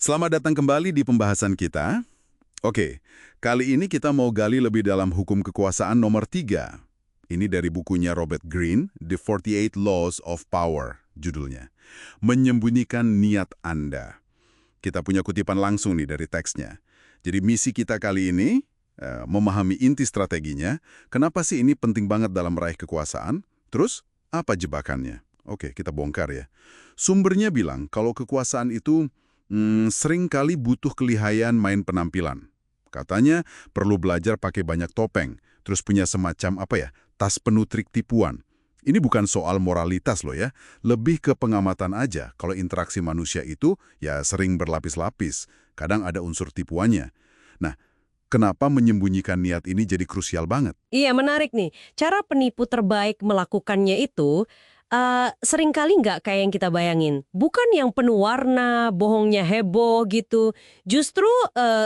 Selamat datang kembali di pembahasan kita. Oke, kali ini kita mau gali lebih dalam hukum kekuasaan nomor 3. Ini dari bukunya Robert Greene, The 48 Laws of Power, judulnya. Menyembunyikan niat Anda. Kita punya kutipan langsung nih dari teksnya. Jadi misi kita kali ini, memahami inti strateginya, kenapa sih ini penting banget dalam meraih kekuasaan, terus apa jebakannya? Oke, kita bongkar ya. Sumbernya bilang kalau kekuasaan itu sering kali butuh kelihayan main penampilan. Katanya perlu belajar pakai banyak topeng, terus punya semacam tas penuh trik tipuan. Ini bukan soal moralitas loh ya, lebih ke pengamatan aja. Kalau interaksi manusia itu ya sering berlapis-lapis, kadang ada unsur tipuannya. Nah, kenapa menyembunyikan niat ini jadi krusial banget? Iya, menarik nih. Cara penipu terbaik melakukannya itu seringkali nggak kayak yang kita bayangin. Bukan yang penuh warna, bohongnya heboh gitu. Justru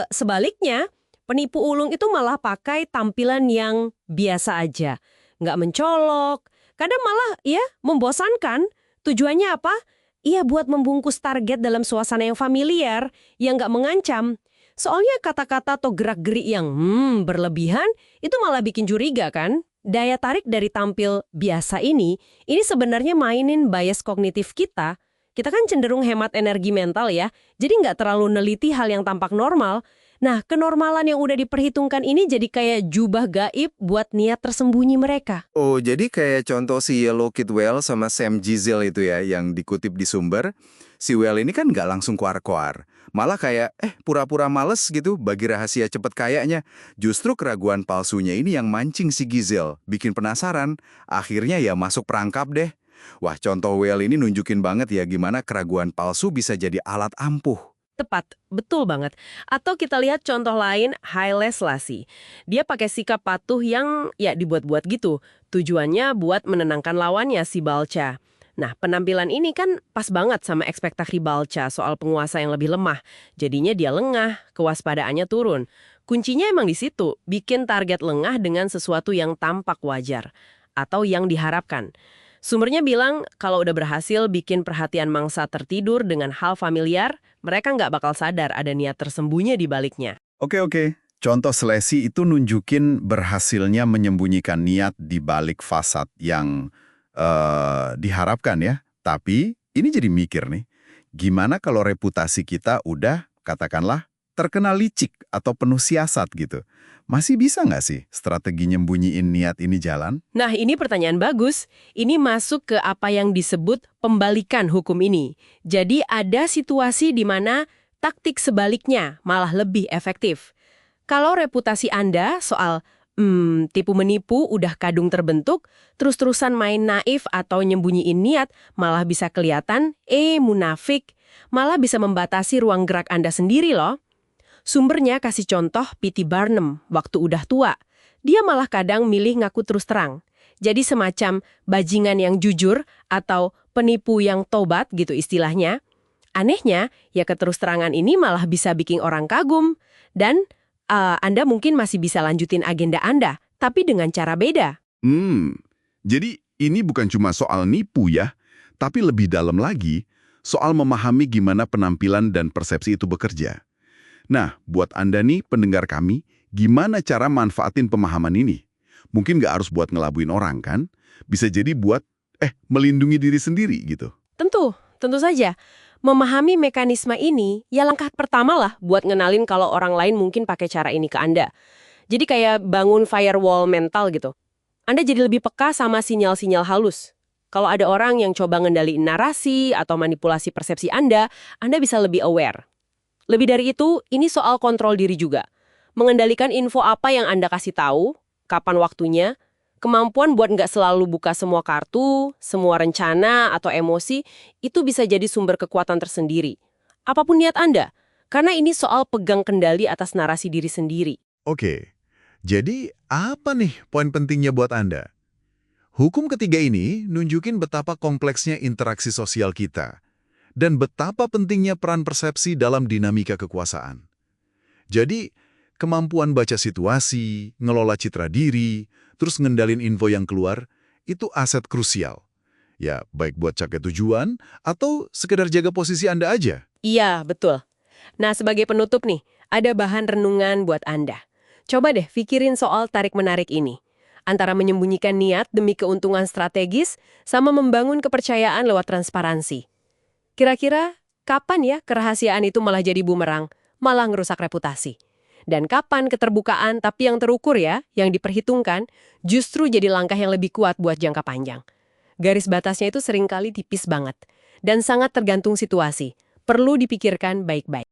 sebaliknya, penipu ulung itu malah pakai tampilan yang biasa aja. Nggak mencolok, kadang malah ya membosankan. Tujuannya apa? Iya, buat membungkus target dalam suasana yang familiar, yang nggak mengancam. Soalnya kata-kata atau gerak-gerik yang berlebihan, itu malah bikin curiga kan? Daya tarik dari tampil biasa ini sebenarnya mainin bias kognitif kita. Kita kan cenderung hemat energi mental ya, jadi nggak terlalu neliti hal yang tampak normal. Nah, kenormalan yang udah diperhitungkan ini jadi kayak jubah gaib buat niat tersembunyi mereka. Oh, jadi kayak contoh si Yellow Kid Well sama Sam Gizel itu ya, yang dikutip di sumber. Si Well ini kan nggak langsung koar-koar. Malah kayak, pura-pura males gitu bagi rahasia cepet kayaknya. Justru keraguan palsunya ini yang mancing si Gizel, bikin penasaran. Akhirnya ya masuk perangkap deh. Wah, contoh Well ini nunjukin banget ya gimana keraguan palsu bisa jadi alat ampuh. Tepat, betul banget. Atau kita lihat contoh lain, Haile Selassie. Dia pakai sikap patuh yang ya dibuat-buat gitu. Tujuannya buat menenangkan lawannya si Balcha. Nah, penampilan ini kan pas banget sama ekspektasi Balcha soal penguasa yang lebih lemah. Jadinya dia lengah, kewaspadaannya turun. Kuncinya emang di situ, bikin target lengah dengan sesuatu yang tampak wajar. Atau yang diharapkan. Sumbernya bilang kalau udah berhasil bikin perhatian mangsa tertidur dengan hal familiar, mereka nggak bakal sadar ada niat tersembunyi di baliknya. Oke. Contoh Selesi itu nunjukin berhasilnya menyembunyikan niat di balik fasad yang diharapkan ya. Tapi ini jadi mikir nih, gimana kalau reputasi kita udah, katakanlah, terkenal licik atau penuh siasat gitu. Masih bisa nggak sih strategi nyembunyiin niat ini jalan? Nah, ini pertanyaan bagus. Ini masuk ke apa yang disebut pembalikan hukum ini. Jadi ada situasi di mana taktik sebaliknya malah lebih efektif. Kalau reputasi Anda soal tipu-menipu udah kadung terbentuk, terus-terusan main naif atau nyembunyiin niat malah bisa kelihatan, munafik, malah bisa membatasi ruang gerak Anda sendiri loh. Sumbernya kasih contoh P.T. Barnum waktu udah tua. Dia malah kadang milih ngaku terus terang. Jadi semacam bajingan yang jujur atau penipu yang tobat gitu istilahnya. Anehnya, ya keterus-terangan ini malah bisa bikin orang kagum. Dan Anda mungkin masih bisa lanjutin agenda Anda, tapi dengan cara beda. Jadi ini bukan cuma soal nipu ya, tapi lebih dalam lagi, soal memahami gimana penampilan dan persepsi itu bekerja. Nah, buat Anda nih, pendengar kami, gimana cara manfaatin pemahaman ini? Mungkin nggak harus buat ngelabuin orang kan? Bisa jadi buat, melindungi diri sendiri gitu. Tentu saja. Memahami mekanisme ini, ya langkah pertama lah buat ngenalin kalau orang lain mungkin pakai cara ini ke Anda. Jadi kayak bangun firewall mental gitu. Anda jadi lebih peka sama sinyal-sinyal halus. Kalau ada orang yang coba ngendaliin narasi atau manipulasi persepsi Anda bisa lebih aware. Lebih dari itu, ini soal kontrol diri juga. Mengendalikan info apa yang Anda kasih tahu, kapan waktunya, kemampuan buat nggak selalu buka semua kartu, semua rencana atau emosi, itu bisa jadi sumber kekuatan tersendiri. Apapun niat Anda, karena ini soal pegang kendali atas narasi diri sendiri. Oke, jadi apa nih poin pentingnya buat Anda? Hukum ketiga ini nunjukin betapa kompleksnya interaksi sosial kita dan betapa pentingnya peran persepsi dalam dinamika kekuasaan. Jadi, kemampuan baca situasi, ngelola citra diri, terus ngendalin info yang keluar, itu aset krusial. Ya, baik buat capai tujuan atau sekedar jaga posisi Anda aja. Iya, betul. Nah, sebagai penutup nih, ada bahan renungan buat Anda. Coba deh pikirin soal tarik-menarik ini. Antara menyembunyikan niat demi keuntungan strategis sama membangun kepercayaan lewat transparansi. Kira-kira kapan ya kerahasiaan itu malah jadi bumerang, malah ngerusak reputasi? Dan kapan keterbukaan tapi yang terukur ya, yang diperhitungkan, justru jadi langkah yang lebih kuat buat jangka panjang? Garis batasnya itu seringkali tipis banget dan sangat tergantung situasi. Perlu dipikirkan baik-baik.